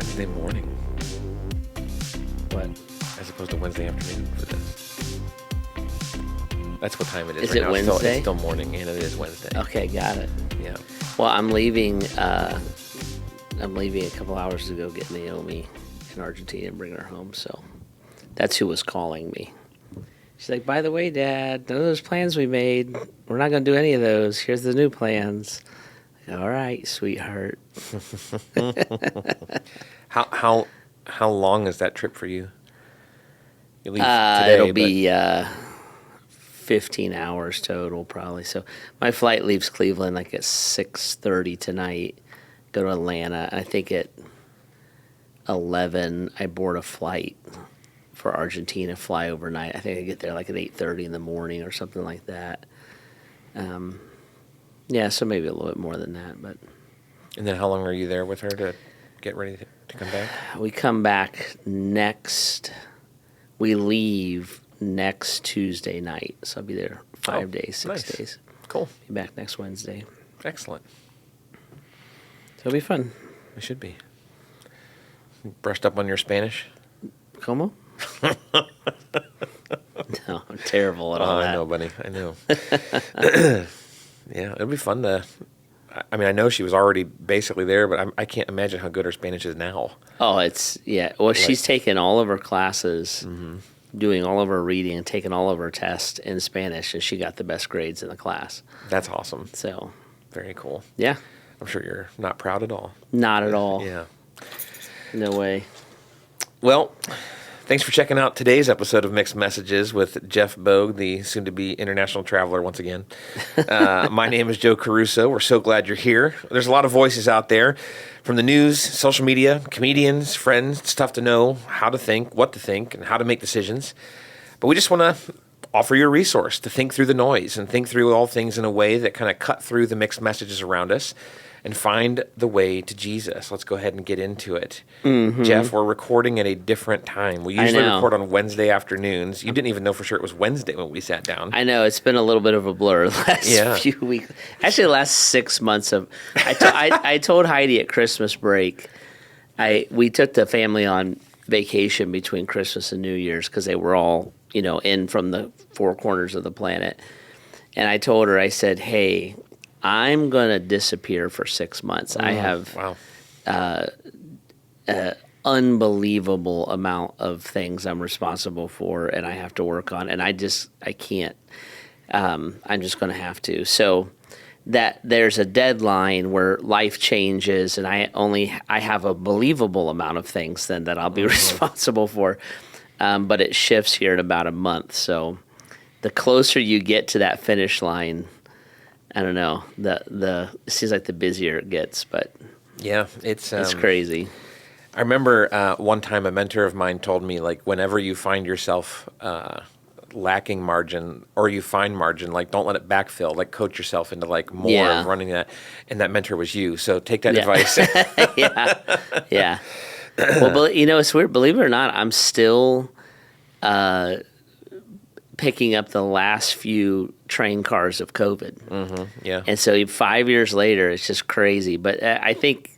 Wednesday morning. What? As opposed to Wednesday afternoon for this. That's what time it is Is right it now. Wednesday? It's still morning, and it is Wednesday. Okay, got it. Yeah. Well, I'm leaving a couple hours to go get Naomi in Argentina and bring her home. So that's who was calling me. She's like, by the way, Dad, none of those plans we made, we're not going to do any of those. Here's the new plans. All right, sweetheart. How long is that trip for you? You leave today, It'll be 15 hours total, probably. So my flight leaves Cleveland like at 6:30 tonight. Go to Atlanta. I think at 11 I board a flight for Argentina. Fly overnight. I think I get there like at 8:30 in the morning or something like that. Yeah, so maybe a little bit more than that, but. And then how long are you there with her to get ready to come back? We come back we leave next Tuesday night. So I'll be there 5 days, 6 nice. days. Cool. Be back next Wednesday. Excellent. So it'll be fun. It should be. Brushed up on your Spanish? Como? No, I'm terrible at all that. I know, buddy. I know. Yeah, it'll be fun to. I mean, I know she was already basically there, but I can't imagine how good her Spanish is now. Oh, Well, she's taken all of her classes, doing all of her reading, and taken all of her tests in Spanish, and she got the best grades in the class. That's awesome. So, Very cool. yeah, I'm sure you're not proud at all. not at all. Yeah. No way. Well, thanks for checking out today's episode of Mixed Messages with Jeff Bogue, the soon-to-be international traveler once again. My name is Joe Caruso. We're so glad you're here. There's a lot of voices out there from the news, social media, comedians, friends. It's tough to know how to think, what to think, and how to make decisions. But we just want to offer you a resource to think through the noise and think through all things in a way that kind of cut through the mixed messages around us and find the way to Jesus. Let's go ahead and get into it. Mm-hmm. Jeff, we're recording at a different time. We usually record on Wednesday afternones. You didn't even know for sure it was Wednesday when we sat down. I know. It's been a little bit of a blur the last few weeks. Actually, the last 6 months of... I told Heidi at Christmas break, we took the family on vacation between Christmas and New Year's because they were all, in from the four corners of the planet. And I told her, I said, hey, I'm going to disappear for 6 months. I have unbelievable amount of things I'm responsible for and I have to work on. And I can't. I'm just going to have to. So that there's a deadline where life changes and I have a believable amount of things then that I'll be responsible for. But it shifts here in about a month. So the closer you get to that finish line, I don't know. It seems like the busier it gets, but yeah, it's crazy. I remember one time a mentor of mine told me, like, whenever you find yourself lacking margin or you find margin, like, don't let it backfill. Like, coach yourself into like more of running that. And that mentor was you. So take that advice. Yeah. Well, it's weird. Believe it or not, I'm still picking up the last few train cars of COVID. Mm-hmm. Yeah. And so 5 years later, it's just crazy. But I think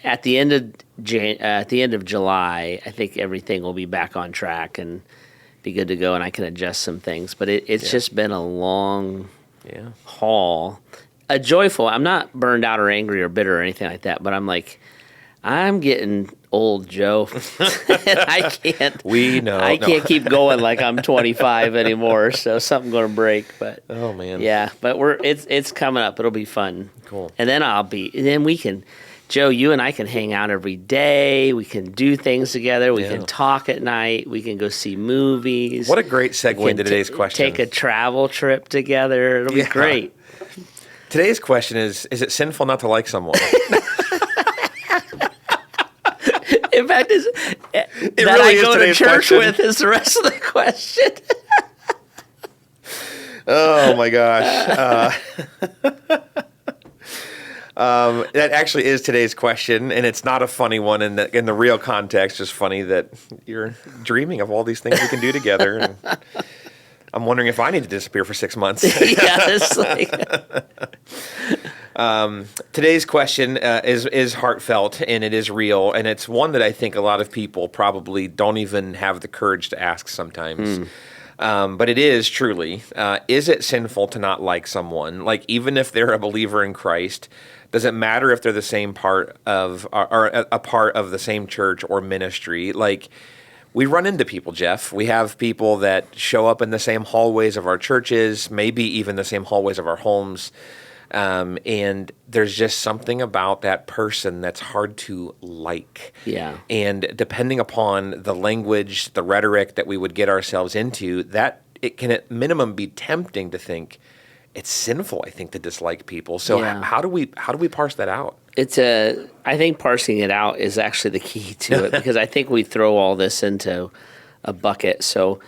at the end of July, I think everything will be back on track and be good to go, and I can adjust some things. But it's just been a long haul. Joyful. I'm not burned out or angry or bitter or anything like that, but I'm like, I'm getting old, Joe. I can't. We know. I can't keep going like I'm 25 anymore. So something's going to break. But oh man. Yeah, but it's coming up. It'll be fun. Cool. And then we can, Joe. You and I can hang out every day. We can do things together. We can talk at night. We can go see movies. What a great segue into today's question. Take a travel trip together. It'll be great. Today's question is it sinful not to like someone? In fact, that really I go to church question. with is the rest of the question. Oh my gosh. That actually is today's question, and it's not a funny one in the real context. Just funny that you're dreaming of all these things we can do together. And I'm wondering if I need to disappear for 6 months. Yeah, it's like, Today's question is heartfelt, and it is real, and it's one that I think a lot of people probably don't even have the courage to ask sometimes. But it is truly, is it sinful to not like someone? Like, even if they're a believer in Christ, does it matter if they're the same part of, or a part of the same church or ministry? Like, we run into people, Jeff. We have people that show up in the same hallways of our churches, maybe even the same hallways of our homes. And there's just something about that person that's hard to like. yeah. And depending upon the language, the rhetoric that we would get ourselves into, that it can at minimum be tempting to think it's sinful, I think, to dislike people. So Yeah. how do we parse that out? I think parsing it out is actually the key to it, because I think we throw all this into a bucket. So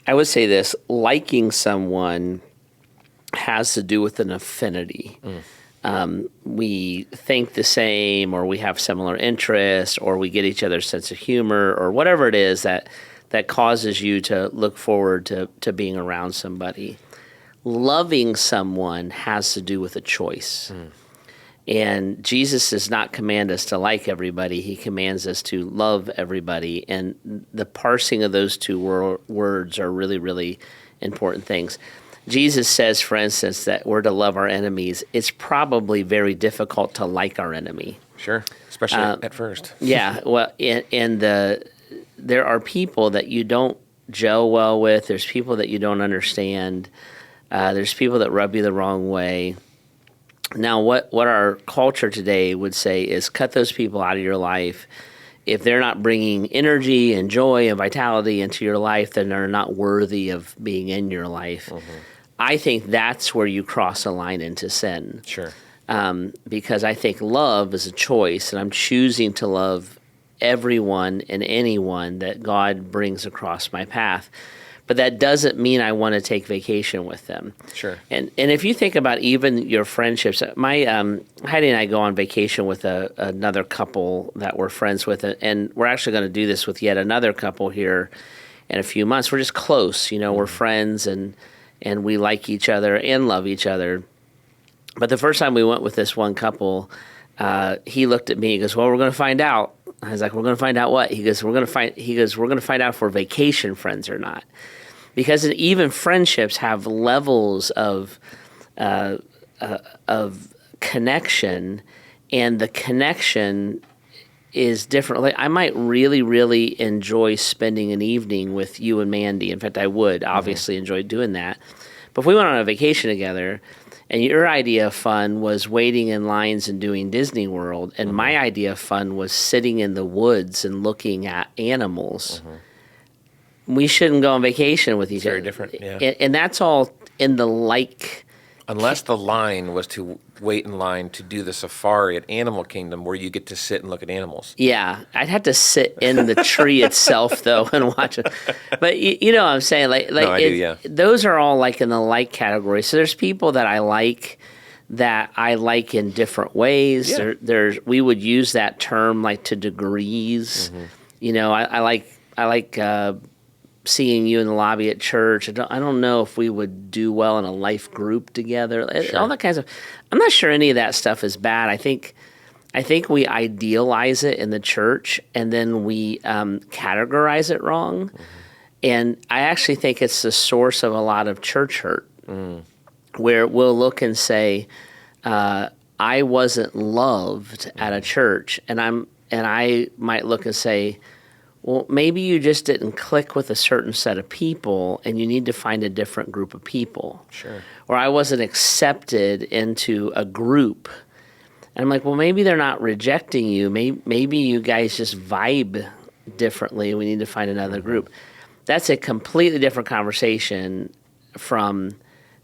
I would say this: liking someone has to do with an affinity. We think the same, or we have similar interests, or we get each other's sense of humor, or whatever it is that causes you to look forward to being around somebody. Loving someone has to do with a choice. And Jesus does not command us to like everybody. He commands us to love everybody. And the parsing of those two words are really, really important things. Jesus says, for instance, that we're to love our enemies. It's probably very difficult to like our enemy. Sure, especially at first. Yeah, well, there are people that you don't gel well with. There's people that you don't understand. There's people that rub you the wrong way. Now, what our culture today would say is cut those people out of your life. If they're not bringing energy and joy and vitality into your life, then they're not worthy of being in your life. I think that's where you cross a line into sin. Sure. Because I think love is a choice, and I'm choosing to love everyone and anyone that God brings across my path. But that doesn't mean I want to take vacation with them. Sure. And if you think about even your friendships, my Heidi and I go on vacation with another couple that we're friends with, and we're actually going to do this with yet another couple here in a few months. We're just close, we're friends, and we like each other and love each other. But the first time we went with this one couple, he looked at me. He goes, "Well, we're going to find out." I was like, "We're going to find out what?" He goes, "We're going to find out if we're vacation friends or not." Because even friendships have levels of connection, and the connection is different. Like, I might really, really enjoy spending an evening with you and Mandy. In fact, I would obviously enjoy doing that. But if we went on a vacation together, and your idea of fun was waiting in lines and doing Disney World, and my idea of fun was sitting in the woods and looking at animals, we shouldn't go on vacation with each other. Very different, yeah. And that's all in the like. Unless the line was to wait in line to do the safari at Animal Kingdom, where you get to sit and look at animals. Yeah, I'd have to sit in the tree itself though and watch it. But you know what I'm saying? Like No, I do, yeah. Those are all like in the like category. So there's people that I like in different ways. Yeah. We would use that term like to degrees. I like seeing you in the lobby at church. I don't know if we would do well in a life group together. Sure. All that kinds of. I'm not sure any of that stuff is bad. I think we idealize it in the church, and then we categorize it wrong. And I actually think it's the source of a lot of church hurt, where we'll look and say, "I wasn't loved at a church," and I might look and say, well, maybe you just didn't click with a certain set of people, and you need to find a different group of people. Sure. Or I wasn't accepted into a group. And I'm like, well, maybe they're not rejecting you. Maybe you guys just vibe differently. We need to find another group. That's a completely different conversation from,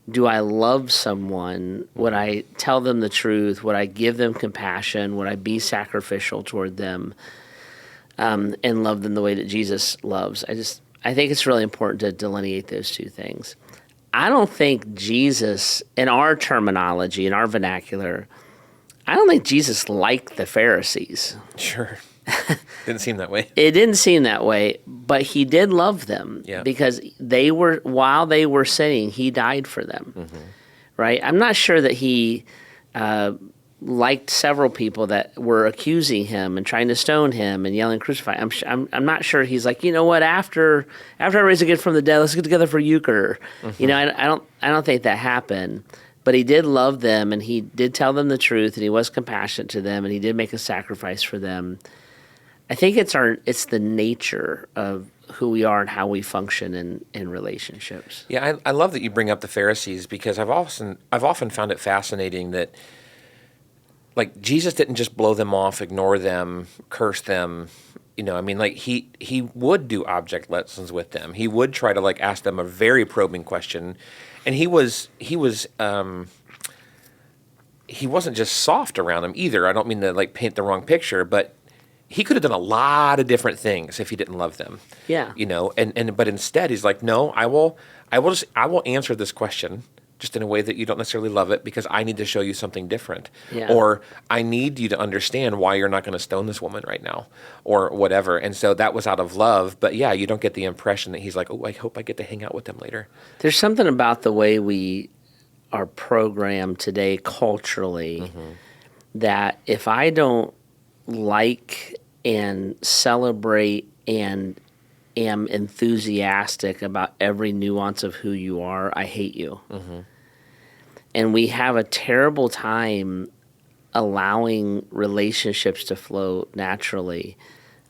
do I love someone? Would I tell them the truth? Would I give them compassion? Would I be sacrificial toward them? And love them the way that Jesus loves. I think it's really important to delineate those two things. I don't think Jesus, in our terminology, in our vernacular, I don't think Jesus liked the Pharisees. Sure. Didn't seem that way. It didn't seem that way, but he did love them Yeah. because while they were sinning, he died for them. Right? I'm not sure that he liked several people that were accusing him and trying to stone him and yelling crucify. I'm not sure he's like, you know what, after I raise again from the dead, let's get together for euchre. You know, I don't think that happened. But he did love them, and he did tell them the truth, and he was compassionate to them, and he did make a sacrifice for them. I think it's the nature of who we are and how we function in relationships. Yeah, I love that you bring up the Pharisees, because I've often found it fascinating that, like, Jesus didn't just blow them off, ignore them, curse them. You know, I mean, like, he would do object lessons with them. He would try to, like, ask them a very probing question, and he wasn't just soft around them either. I don't mean to, like, paint the wrong picture, but he could have done a lot of different things if he didn't love them. Yeah. You know, but instead he's like, no, I will answer this question just in a way that you don't necessarily love it, because I need to show you something different. Yeah. Or I need you to understand why you're not going to stone this woman right now, or whatever. And so that was out of love. But yeah, you don't get the impression that he's like, oh, I hope I get to hang out with them later. There's something about the way we are programmed today culturally that if I don't like and celebrate and am enthusiastic about every nuance of who you are, I hate you. And we have a terrible time allowing relationships to flow naturally.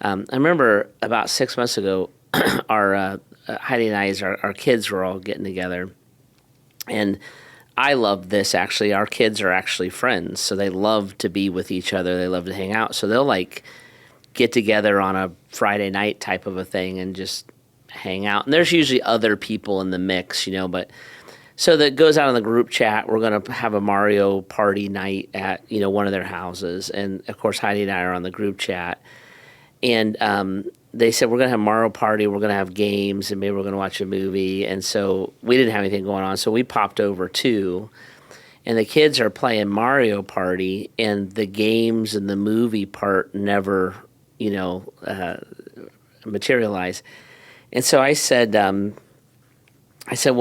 I remember about 6 months ago, our Heidi and I, our kids were all getting together, and I love this actually. Our kids are actually friends, so they love to be with each other. They love to hang out, so they'll like get together on a Friday night type of a thing and just hang out. And there's usually other people in the mix, you know, but so that goes out in the group chat. We're going to have a Mario Party night at, you know, one of their houses. And of course, Heidi and I are on the group chat. And they said, we're going to have Mario Party. We're going to have games, and maybe we're going to watch a movie. And so we didn't have anything going on. So we popped over too. And the kids are playing Mario Party, and the games and the movie part never, you know, materialize. And so I said, well,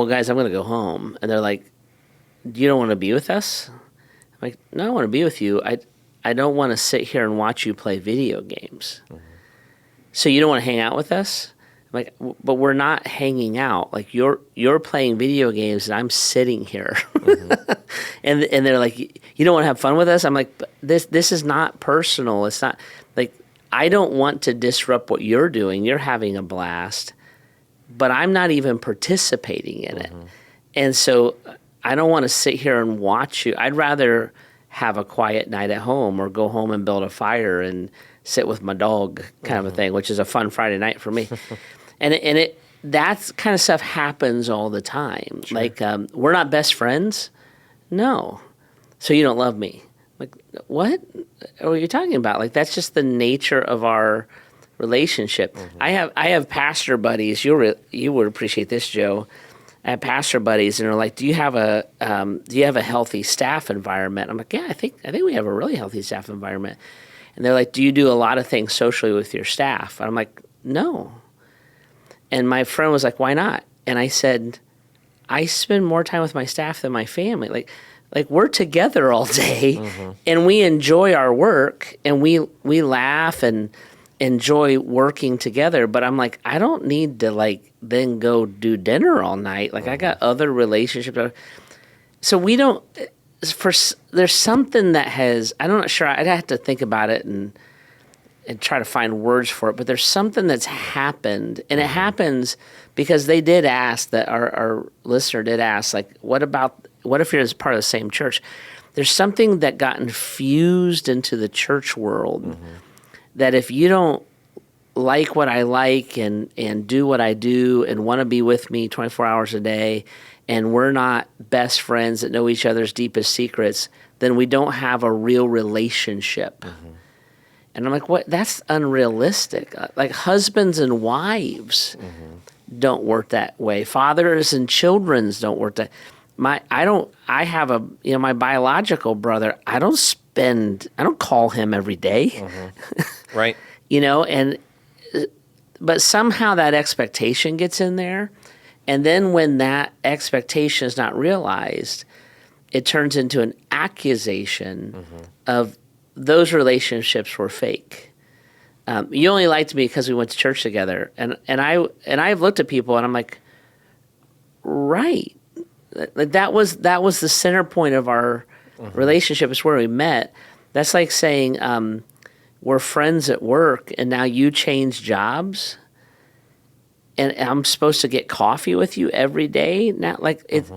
guys, I'm going to go home. And they're like, you don't want to be with us? I'm like, no, I want to be with you. I don't want to sit here and watch you play video games. So you don't want to hang out with us? I'm like, but we're not hanging out. Like, you're playing video games, and I'm sitting here. and they're like, you don't want to have fun with us? I'm like, but this is not personal. It's not like, I don't want to disrupt what you're doing. You're having a blast, but I'm not even participating in it. And so I don't want to sit here and watch you. I'd rather have a quiet night at home, or go home and build a fire and sit with my dog kind of a thing, which is a fun Friday night for me. and that kind of stuff happens all the time. Sure. Like, we're not best friends? No. So you don't love me? Like, what are you talking about? Like, that's just the nature of our relationship. I have pastor buddies. You would appreciate this, Joe. I have pastor buddies, and they're like, "Do you have a healthy staff environment?" I'm like, "Yeah, I think we have a really healthy staff environment." And they're like, "Do you do a lot of things socially with your staff?" And I'm like, "No." And my friend was like, "Why not?" And I said, "I spend more time with my staff than my family. Like we're together all day, and we enjoy our work, and we laugh and enjoy working together. But I'm like, I don't need to like then go do dinner all night. Like I got other relationships. So we don't. There's something that has. I'm not sure. I'd have to think about it and try to find words for it. But there's something that's happened, and it happens because they did ask, that our listener did ask, like, what if you're as part of the same church? There's something that got infused into the church world that if you don't like what I like and do what I do and want to be with me 24 hours a day, and we're not best friends that know each other's deepest secrets, then we don't have a real relationship. And I'm like, what? That's unrealistic. Like husbands and wives don't work that way. Fathers and children don't work that. My biological brother, I don't call him every day. Right. and but somehow that expectation gets in there, and then when that expectation is not realized, it turns into an accusation of those relationships were fake. You only liked me because we went to church together, and I've looked at people and I'm like, right, like that was the center point of our relationship. Is where we met. That's like saying we're friends at work, and now you change jobs, and I'm supposed to get coffee with you every day. Now, like it.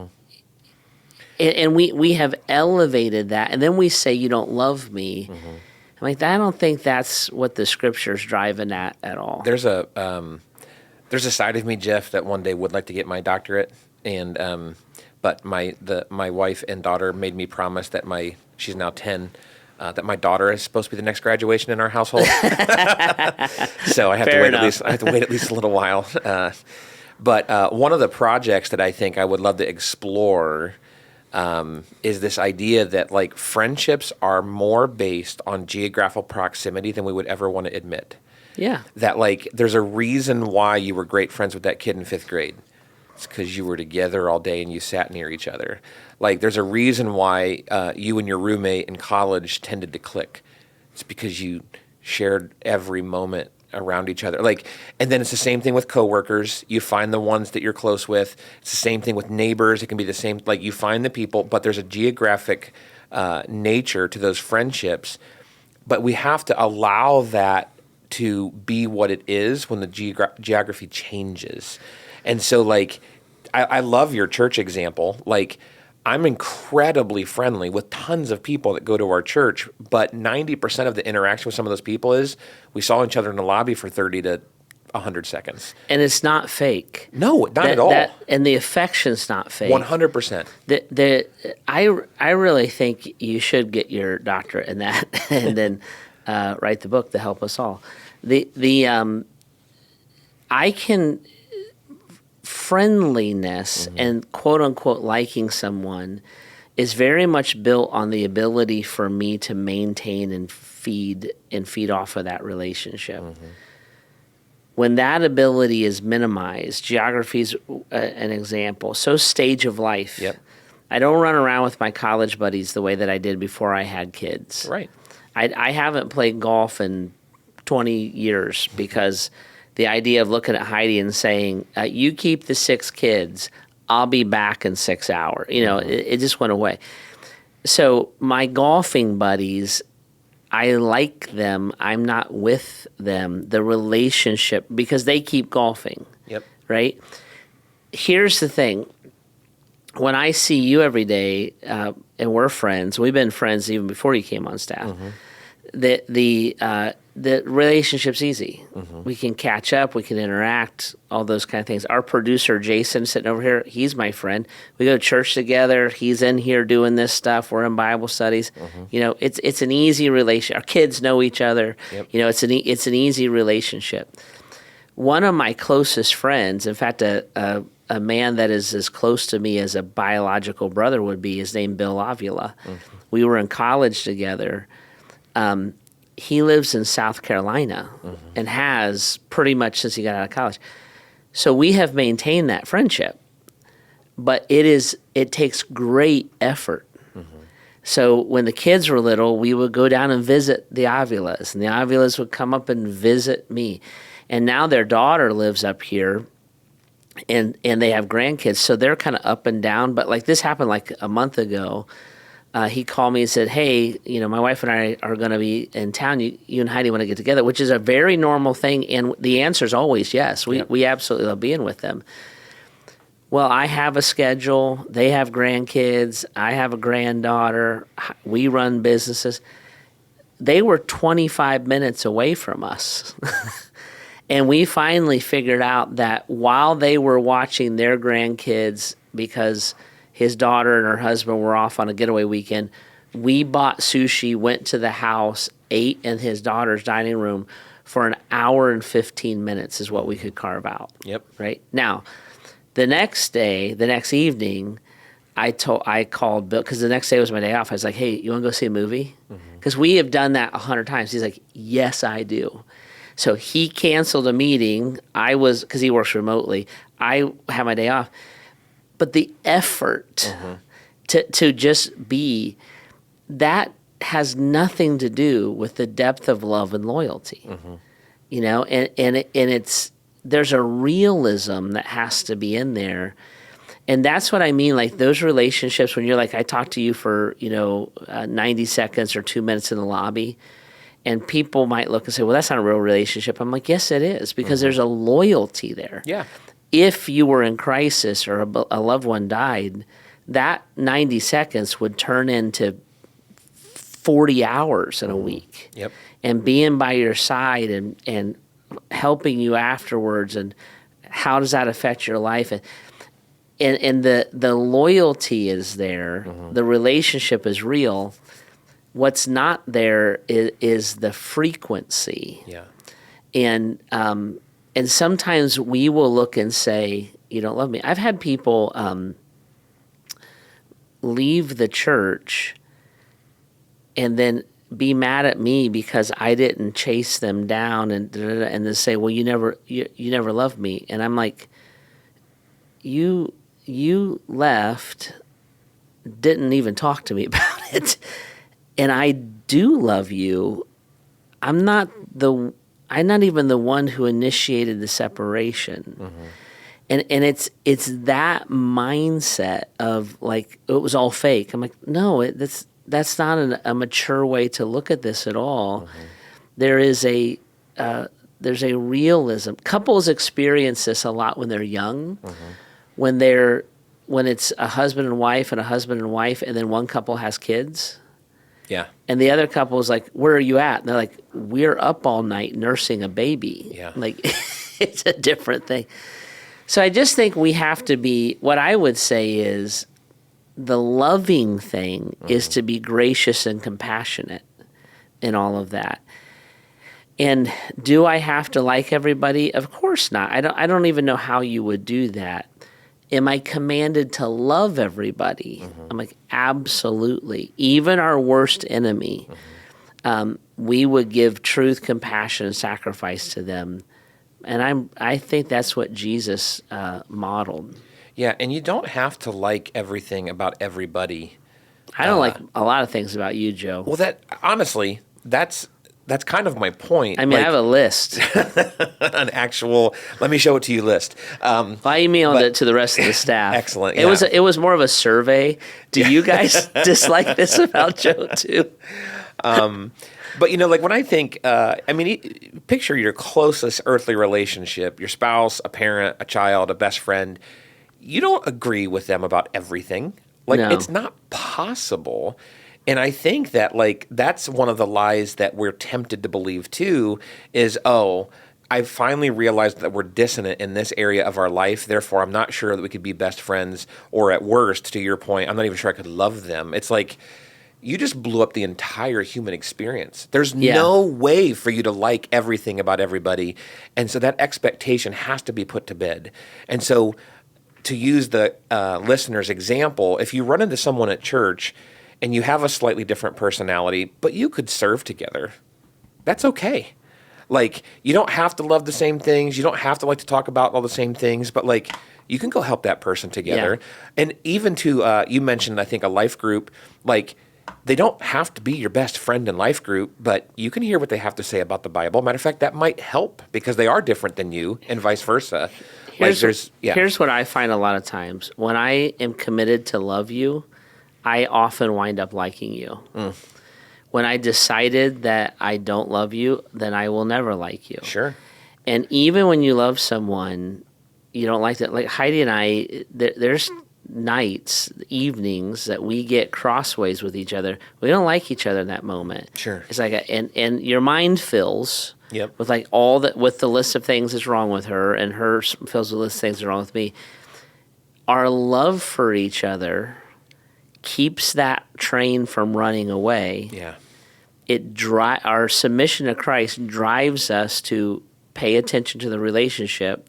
And we have elevated that, and then we say you don't love me. I'm like, I don't think that's what the scripture's driving at all. There's a side of me, Jeff, that one day would like to get my doctorate, and but my wife and daughter made me promise that she's now 10. That my daughter is supposed to be the next graduation in our household. So I have to wait at least a little while. But one of the projects that I think I would love to explore is this idea that like friendships are more based on geographical proximity than we would ever want to admit. Yeah. That like there's a reason why you were great friends with that kid in 5th grade. It's because you were together all day and you sat near each other. Like there's a reason why you and your roommate in college tended to click. It's because you shared every moment around each other. Like, and then it's the same thing with coworkers. You find the ones that you're close with. It's the same thing with neighbors. It can be the same. Like you find the people, but there's a geographic nature to those friendships. But we have to allow that to be what it is when the geography changes. And so, like, I love your church example. Like, I'm incredibly friendly with tons of people that go to our church, but 90% of the interaction with some of those people is we saw each other in the lobby for 30 to 100 seconds. And it's not fake. No, not at all. And the affection's not fake. 100%. I really think you should get your doctorate in that and then write the book to help us all. Friendliness and quote unquote liking someone is very much built on the ability for me to maintain and feed off of that relationship. When that ability is minimized, geography is an example. So stage of life. Yep. I don't run around with my college buddies the way that I did before I had kids. Right. I haven't played golf in 20 years because the idea of looking at Heidi and saying, you keep the 6 kids, I'll be back in 6 hours. It just went away. So my golfing buddies, I like them. I'm not with them. The relationship, because they keep golfing. Yep. Right? Here's the thing. When I see you every day, and we're friends, we've been friends even before you came on staff, the relationship's easy. We can catch up, we can interact, all those kind of things. Our producer, Jason, sitting over here, he's my friend. We go to church together. He's in here doing this stuff. We're in Bible studies. It's an easy relation. Our kids know each other. Yep. It's an easy relationship. One of my closest friends, in fact, a man that is as close to me as a biological brother would be, is named Bill Avila. We were in college together. He lives in South Carolina and has pretty much since he got out of college. So we have maintained that friendship, but it takes great effort. So when the kids were little, we would go down and visit the Avilas, and the Avilas would come up and visit me. And now their daughter lives up here, and they have grandkids, so they're kind of up and down. But like this happened like a month ago. He called me and said, hey, my wife and I are going to be in town. You and Heidi want to get together, which is a very normal thing. And the answer is always yes. We absolutely love being with them. Well, I have a schedule. They have grandkids. I have a granddaughter. We run businesses. They were 25 minutes away from us. And we finally figured out that while they were watching their grandkids, because his daughter and her husband were off on a getaway weekend, we bought sushi, went to the house, ate in his daughter's dining room for an hour and 15 minutes is what we could carve out. Yep. Right? Now, the next evening, I called Bill, because the next day was my day off. I was like, hey, you want to go see a movie? Because we have done that 100 times. He's like, yes, I do. So he canceled a meeting. Because he works remotely, I had my day off. But the effort to just be, that has nothing to do with the depth of love and loyalty. You know, and there's a realism that has to be in there. And that's what I mean, like those relationships when you're like, I talked to you for, 90 seconds or 2 minutes in the lobby, and people might look and say, well, that's not a real relationship. I'm like, yes, it is, because there's a loyalty there. Yeah. If you were in crisis or a loved one died, that 90 seconds would turn into 40 hours in a week. Yep. And being by your side and helping you afterwards, and how does that affect your life? And the loyalty is there. The relationship is real. What's not there is the frequency. Yeah. And sometimes we will look and say, you don't love me. I've had people leave the church and then be mad at me because I didn't chase them down and then say, well, you never loved me. And I'm like, you left, didn't even talk to me about it. And I do love you. I'm not even the one who initiated the separation. And it's that mindset of like, it was all fake. I'm like, no, that's not a mature way to look at this at all. There's a realism. Couples experience this a lot when they're young. When it's a husband and wife and a husband and wife, and then one couple has kids. Yeah. And the other couple is like, where are you at? And they're like, we're up all night nursing a baby. Yeah. Like, it's a different thing. So I just think we have to be, what I would say is, the loving thing is to be gracious and compassionate in all of that. And do I have to like everybody? Of course not. I don't even know how you would do that. Am I commanded to love everybody? I'm like, absolutely. Even our worst enemy, we would give truth, compassion, and sacrifice to them. And I think that's what Jesus modeled. Yeah, and you don't have to like everything about everybody. I don't like a lot of things about you, Joe. Well, that's kind of my point. I mean, I have a list. An actual, let me show it to you list. I emailed it to the rest of the staff. Excellent. It was more of a survey. Do you guys dislike this about Joe too? But like when I think, picture your closest earthly relationship, your spouse, a parent, a child, a best friend. You don't agree with them about everything. Like, No. It's not possible. And I think that, like, that's one of the lies that we're tempted to believe, too, is, I finally realized that we're dissonant in this area of our life. Therefore, I'm not sure that we could be best friends, or at worst, to your point, I'm not even sure I could love them. It's like, you just blew up the entire human experience. There's no way for you to like everything about everybody. And so that expectation has to be put to bed. And so, to use the listener's example, if you run into someone at church and you have a slightly different personality, but you could serve together, that's okay. Like, you don't have to love the same things. You don't have to like to talk about all the same things, but like, you can go help that person together. Yeah. And even to, you mentioned, I think, a life group, like, they don't have to be your best friend in life group, but you can hear what they have to say about the Bible. Matter of fact, that might help because they are different than you, and vice versa. Here's what I find a lot of times. When I am committed to love you, I often wind up liking you. When I decided that I don't love you, then I will never like you. Sure. And even when you love someone, you don't like that. Like Heidi and I, there's nights, evenings that we get crossways with each other. We don't like each other in that moment. Sure. It's like, and your mind fills Yep. with like with the list of things that's wrong with her, and her fills the list of things that's wrong with me. Our love for each other keeps that train from running away. Yeah. Our submission to Christ drives us to pay attention to the relationship.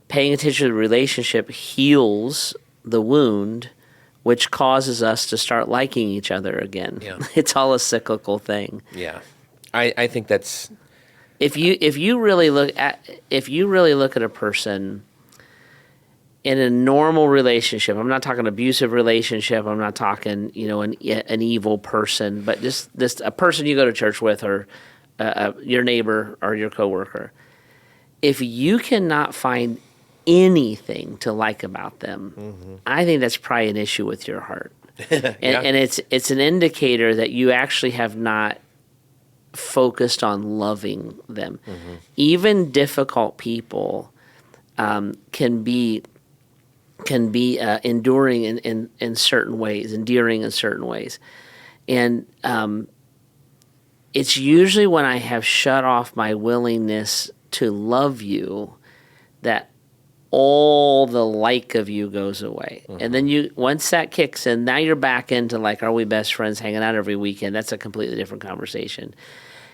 Paying attention to the relationship heals the wound, which causes us to start liking each other again. Yeah. It's all a cyclical thing. Yeah. I think that's if you really look at a person in a normal relationship, I'm not talking abusive relationship, I'm not talking an evil person, but just a person you go to church with, or your neighbor or your coworker. If you cannot find anything to like about them, I think that's probably an issue with your heart. And it's an indicator that you actually have not focused on loving them. Even difficult people can be enduring in certain ways, endearing in certain ways. And it's usually when I have shut off my willingness to love you that all the like of you goes away. And then once that kicks in, now you're back into like, are we best friends hanging out every weekend? That's a completely different conversation.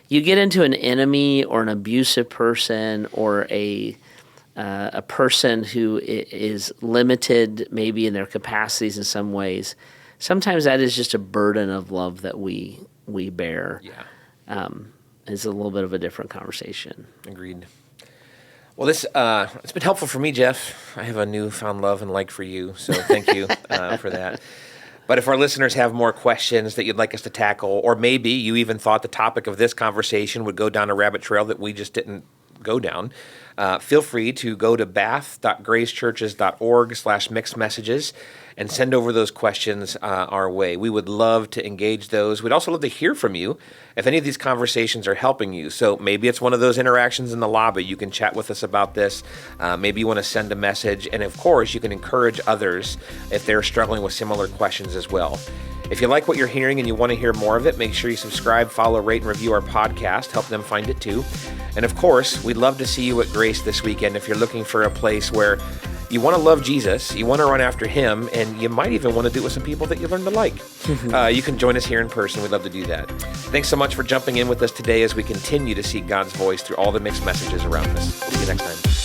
You get into an enemy or an abusive person or a person who is limited maybe in their capacities in some ways. Sometimes that is just a burden of love that we bear. Yeah. It's a little bit of a different conversation. Agreed. Well, this it's been helpful for me, Jeff. I have a newfound love and like for you, so thank you for that. But if our listeners have more questions that you'd like us to tackle, or maybe you even thought the topic of this conversation would go down a rabbit trail that we just didn't go down, feel free to go to bath.gracechurches.org/mixedmessages and send over those questions our way. We would love to engage those. We'd also love to hear from you if any of these conversations are helping you. So maybe it's one of those interactions in the lobby. You can chat with us about this. Maybe you want to send a message. And of course, you can encourage others if they're struggling with similar questions as well. If you like what you're hearing and you want to hear more of it, make sure you subscribe, follow, rate, and review our podcast. Help them find it too. And of course, we'd love to see you at Grace this weekend if you're looking for a place where you want to love Jesus, you want to run after him, and you might even want to do it with some people that you learn to like. You can join us here in person. We'd love to do that. Thanks so much for jumping in with us today as we continue to seek God's voice through all the mixed messages around us. We'll see you next time.